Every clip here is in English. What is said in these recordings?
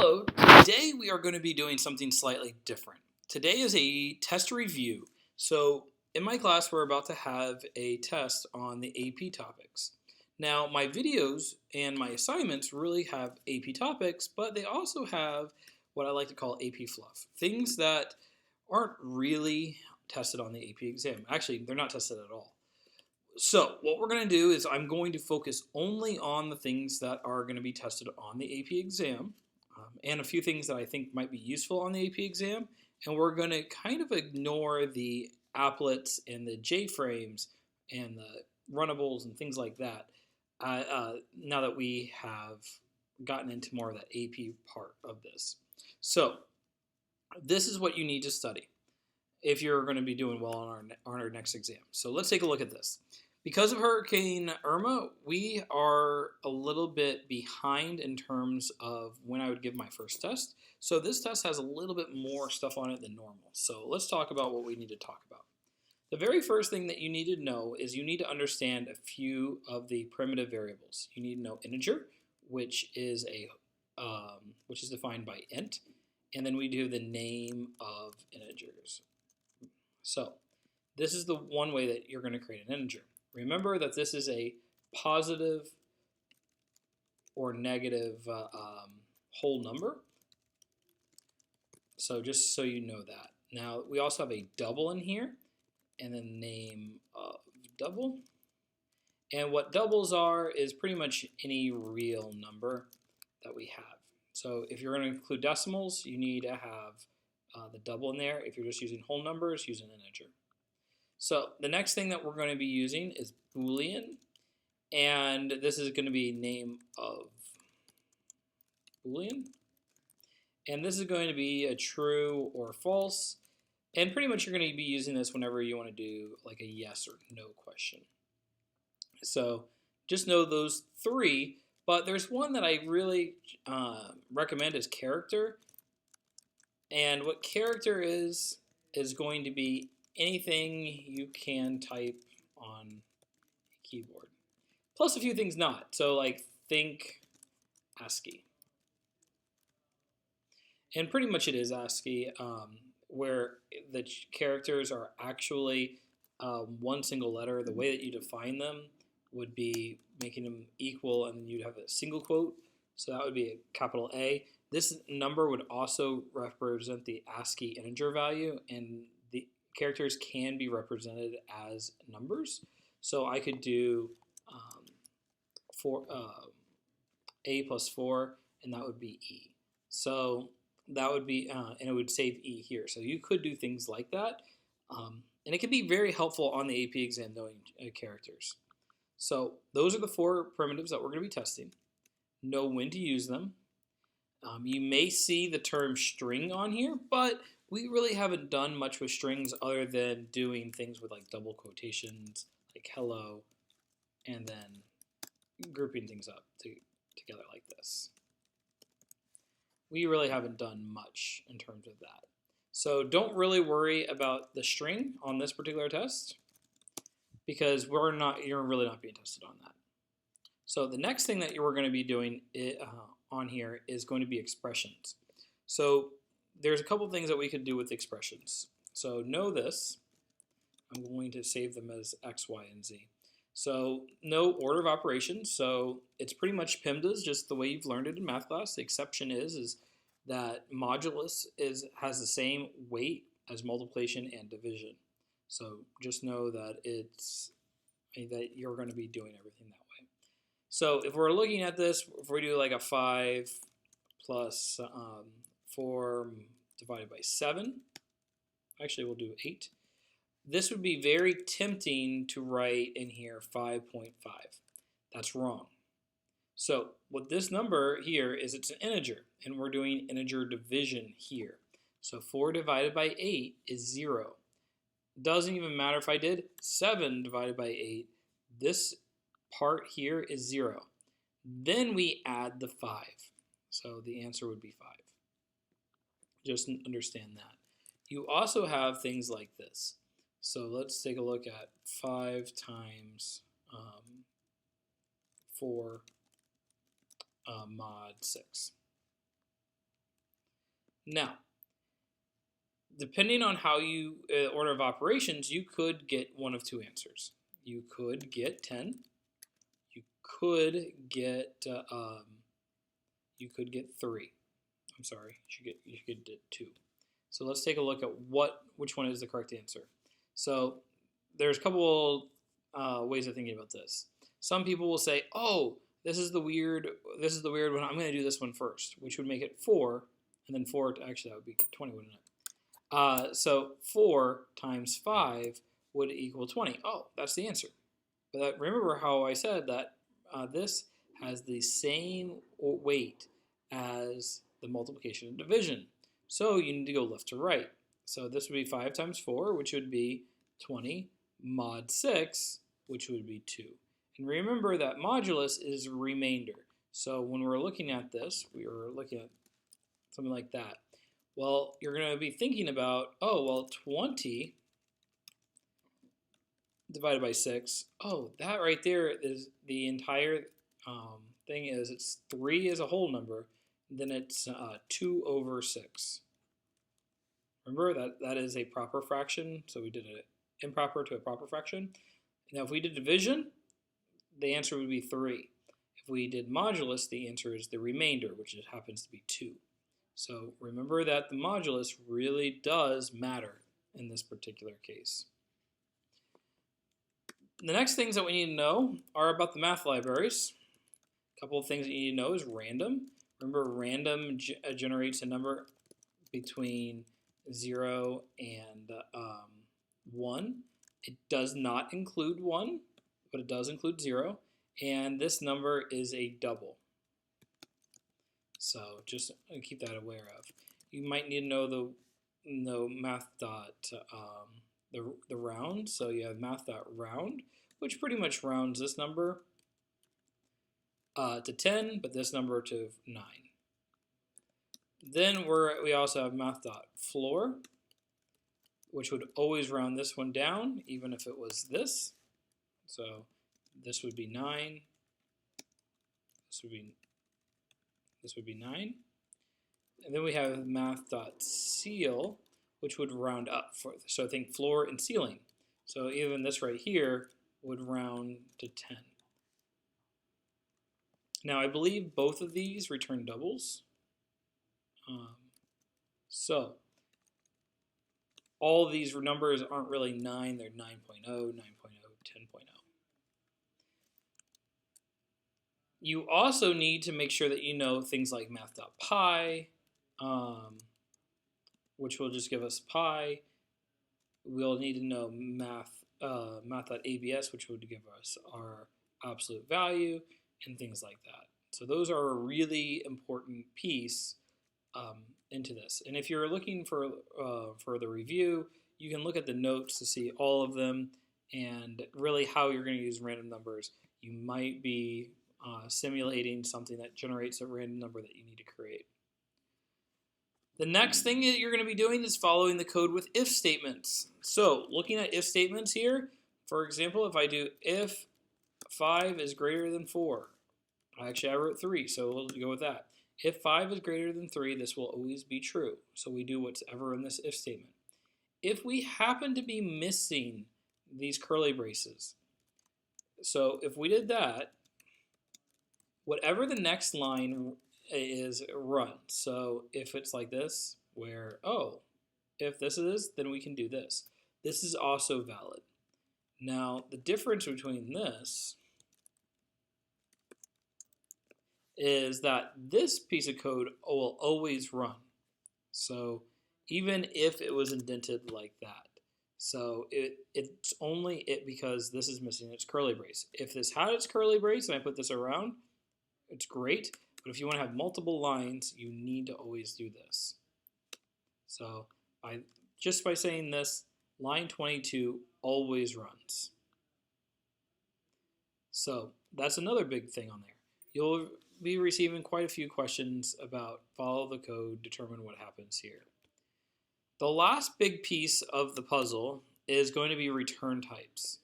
Hello, today we are going to be doing something slightly different. Today is a test review. So in my class we're about to have a test on the AP topics. Now my videos and my assignments really have AP topics, but they also have what I like to call AP fluff. Things that aren't really tested on the AP exam. Actually, they're not tested at all. So what we're going to do is I'm going to focus only on the things that are going to be tested on the AP exam. And a few things that I think might be useful on the AP exam. And we're going to kind of ignore the applets and the J-frames and the runnables and things like that now that we have gotten into more of that AP part of this. So this is what you need to study if you're going to be doing well on our next exam. So let's take a look at this. Because of Hurricane Irma, we are a little bit behind in terms of when I would give my first test. So this test has a little bit more stuff on it than normal. So let's talk about what we need to talk about. The very first thing that you need to know is you need to understand a few of the primitive variables. You need to know integer, which is defined by int, and then we do the name of integers. So this is the one way that you're going to create an integer. Remember that this is a positive or negative whole number. So just so you know that. Now we also have a double in here and then name of double. And what doubles are is pretty much any real number that we have. So if you're going to include decimals, you need to have the double in there. If you're just using whole numbers, use an integer. So the next thing that we're going to be using is Boolean, and this is going to be name of Boolean, and this is going to be a true or false, and pretty much you're going to be using this whenever you want to do like a yes or no question. So just know those three, but there's one that I really recommend is character, and what character is going to be anything you can type on a keyboard, plus a few things not. So like think ASCII. And pretty much it is ASCII, where the characters are actually one single letter. The way that you define them would be making them equal, and you'd have a single quote. So that would be a capital A. This number would also represent the ASCII integer value, and the characters can be represented as numbers. So I could do A plus 4, and that would be E. So that would be, and it would save E here. So you could do things like that. And it can be very helpful on the AP exam knowing characters. So those are the 4 primitives that we're going to be testing. Know when to use them. You may see the term string on here, but we really haven't done much with strings other than doing things with like double quotations, like hello, and then grouping things up together like this. We really haven't done much in terms of that. So don't really worry about the string on this particular test because you're really not being tested on that. So the next thing that we're going to be doing on here is going to be expressions. So there's a couple things that we could do with expressions. So know this. I'm going to save them as X, Y, and Z. So no order of operations. So it's pretty much PIMDAs, just the way you've learned it in math class. The exception is that modulus has the same weight as multiplication and division. So just know that that you're going to be doing everything that way. So if we're looking at this, if we do like a 5 plus 4 divided by 7, actually we'll do 8. This would be very tempting to write in here 5.5. That's wrong. So what this number here is, it's an integer, and we're doing integer division here. So 4 divided by 8 is 0. Doesn't even matter if I did 7 divided by 8. This part here is 0. Then we add the 5. So the answer would be 5. Just understand that. You also have things like this. So let's take a look at 5 times 4 mod 6. Now, depending on how you order of operations, you could get one of two answers. You could get 10. You could get 3. I'm sorry, you could get 2. So let's take a look at which one is the correct answer. So there's a couple ways of thinking about this. Some people will say, "Oh, this is the weird one. I'm going to do this one first," which would make it 4, and then 4. Actually, that would be 20, wouldn't it? So 4 times 5 would equal 20. Oh, that's the answer. But remember how I said that this has the same weight as the multiplication and division. So you need to go left to right. So this would be 5 times 4, which would be 20, mod 6, which would be 2. And remember that modulus is remainder. So when we're looking at this, we are looking at something like that. Well, you're going to be thinking about, 20 divided by 6. Oh, that right there is the entire thing is it's 3 is a whole number, then it's 2 over 6. Remember that is a proper fraction, so we did an improper to a proper fraction. Now if we did division, the answer would be 3. If we did modulus, the answer is the remainder, which happens to be 2. So remember that the modulus really does matter in this particular case. The next things that we need to know are about the math libraries. A couple of things that you need to know is random. Remember, random generates a number between 0 and 1. It does not include 1, but it does include 0. And this number is a double. So just keep that aware of. You might need to know the math dot the round. So you have math dot round, which pretty much rounds this number to 10, but this number to 9. Then we also have math dot floor, which would always round this one down, even if it was this. So this would be 9. This would be 9. And then we have math dot ceil, which would round up. So think floor and ceiling. So even this right here would round to 10. Now I believe both of these return doubles. So all of these numbers aren't really 9, they're 9.0, 9.0, 10.0. You also need to make sure that you know things like math.pi, which will just give us pi. We'll need to know math.abs, which would give us our absolute value, and things like that. So those are a really important piece into this. And if you're looking for the review, you can look at the notes to see all of them and really how you're going to use random numbers. You might be simulating something that generates a random number that you need to create. The next thing that you're going to be doing is following the code with if statements. So looking at if statements here, for example, if I do if 5 is greater than 4, actually I wrote 3, so we'll go with that. If 5 is greater than 3, this will always be true. So we do whatever in this if statement. If we happen to be missing these curly braces, so if we did that, whatever the next line is run. So if it's like this, where, if this is, then we can do this. This is also valid. Now, the difference between this is that this piece of code will always run. So even if it was indented like that. So it's only because this is missing its curly brace. If this had its curly brace and I put this around, it's great. But if you want to have multiple lines, you need to always do this. So just by saying this, line 22 always runs. So that's another big thing on there. You'll be receiving quite a few questions about follow the code, determine what happens here. The last big piece of the puzzle is going to be return types.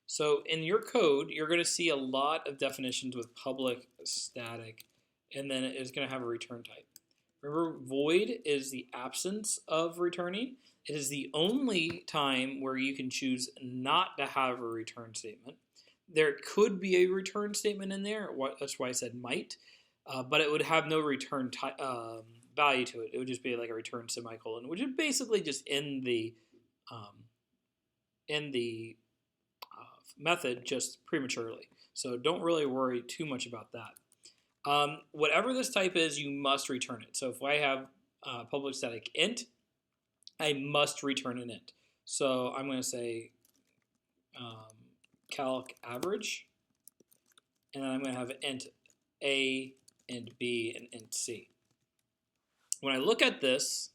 So in your code, you're going to see a lot of definitions with public, static, and then it's going to have a return type. Remember, void is the absence of returning. It is the only time where you can choose not to have a return statement. There could be a return statement in there. That's why I said might, but it would have no return value to it. It would just be like a return semicolon, which would basically just um, end the method just prematurely. So don't really worry too much about that. Whatever this type is, you must return it. So if I have public static int, I must return an int. So I'm going to say calc average, and then I'm going to have int a, int b, and int c. When I look at this,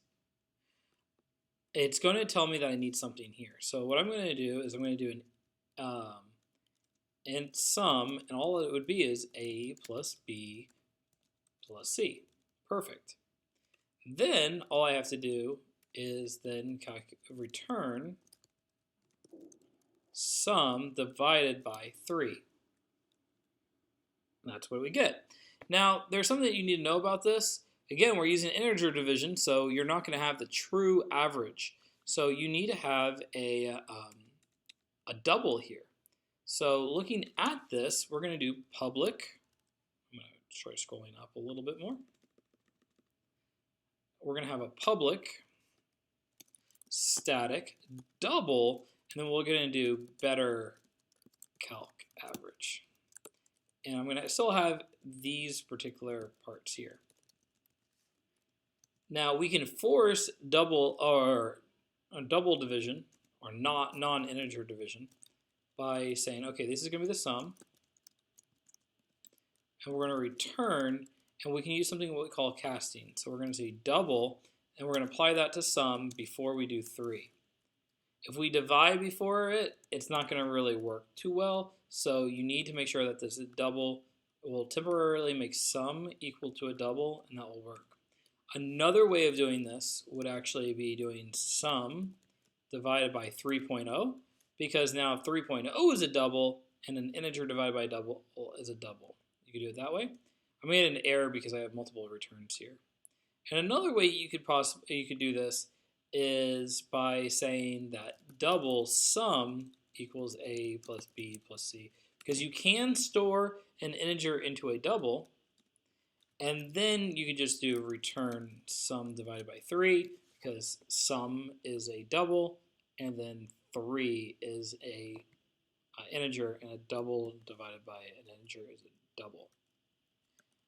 it's going to tell me that I need something here. So what I'm going to do is I'm going to do an int sum, and all it would be is a plus b plus c. Perfect. Then all I have to do is then return sum divided by 3. And that's what we get. Now, there's something that you need to know about this. Again, we're using integer division, so you're not going to have the true average. So you need to have a double here. So looking at this, we're going to do public. I'm going to try scrolling up a little bit more. We're going to have a public static double, and then we're going to do better calc average. And I'm going to still have these particular parts here. Now we can force double division or non-integer division by saying, okay, this is going to be the sum, and we're going to return, and we can use something what we call casting. So we're going to say double, and we're going to apply that to sum before we do 3. If we divide before it, it's not going to really work too well, so you need to make sure that this double will temporarily make sum equal to a double, and that will work. Another way of doing this would actually be doing sum divided by 3.0, because now 3.0 is a double, and an integer divided by a double is a double. You can do it that way. I made an error because I have multiple returns here. And another way you could do this is by saying that double sum equals a plus b plus c, because you can store an integer into a double, and then you can just do return sum divided by 3, because sum is a double, and then 3 is a integer, and a double divided by an integer is a double.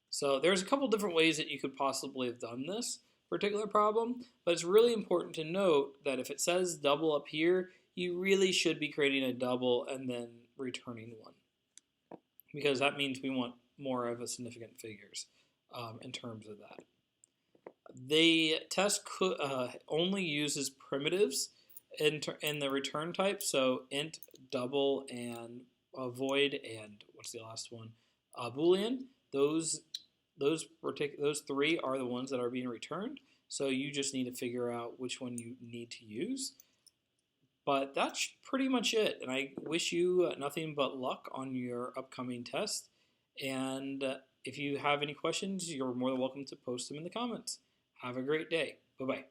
So there's a couple different ways that you could possibly have done this particular problem, but it's really important to note that if it says double up here, you really should be creating a double and then returning 1, because that means we want more of a significant figures in terms of that. The test only uses primitives in the return type, so int, double, and void, and what's the last one? Boolean. Those 3 are the ones that are being returned, so you just need to figure out which one you need to use. But that's pretty much it, and I wish you nothing but luck on your upcoming test. And if you have any questions, you're more than welcome to post them in the comments. Have a great day. Bye-bye.